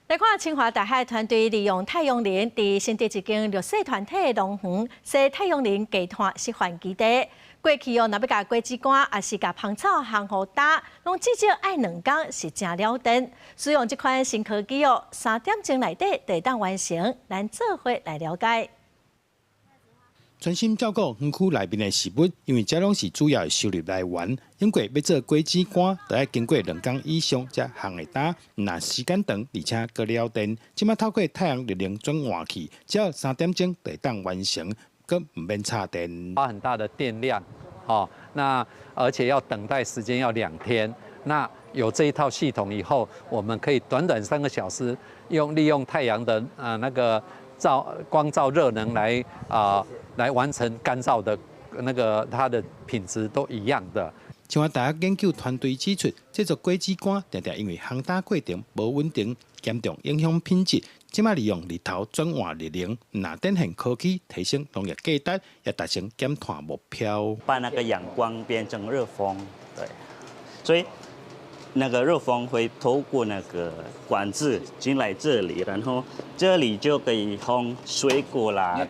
来看清华大学团队利用太阳能，伫新竹一间绿色团体农园设太阳能低碳示范基地。过去若要甲果子干，也是甲芳草烘好打，拢至少爱2天是正了登。使用这款新科技3点钟内底就会当完成，咱做伙来了解。 全心照顾园区内面的食物，因为这拢是主要的收入来源。因过要做果子干，就要经过2天以上才烘会打，若时间长，而且搁了电。即马透过太阳力量转换器，只要3点钟就会当完成，搁唔免插电。花很大的电量，那而且要等待时间要2天。那有这一套系统以后，我们可以短短3个小时，利用太阳的那个光照热能来完成干燥的那个它的品质都一样的。清华大学研究团队指出，制作果子干常常因为烘打过程无稳定，严重影响品质。即马利用日头转换日能，拿电线科技提升农业价值，也达成减碳目标。把那个阳光变成热风，对，所以那个热风会透过那个管子进来这里，然后这里就可以烘水果啦，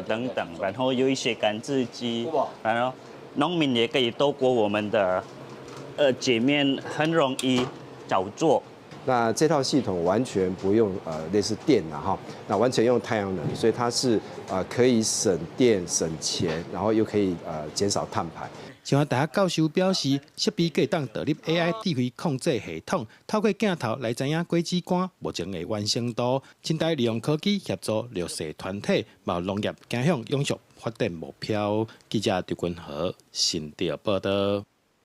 等等，然后有一些干制机，然后农民也可以透过我们的界面很容易操作。那这套系统完全不用类似电那完全用太阳能，所以它是可以省电省钱，然后又可以减少碳排。清华大学教授表示，设备可以当导入 AI 智慧控制系统，透过镜头来知影果子干目前的完成度，近代利用科技协助绿色团体，冒农业走向永续发展目标。记者刘君和新竹报道。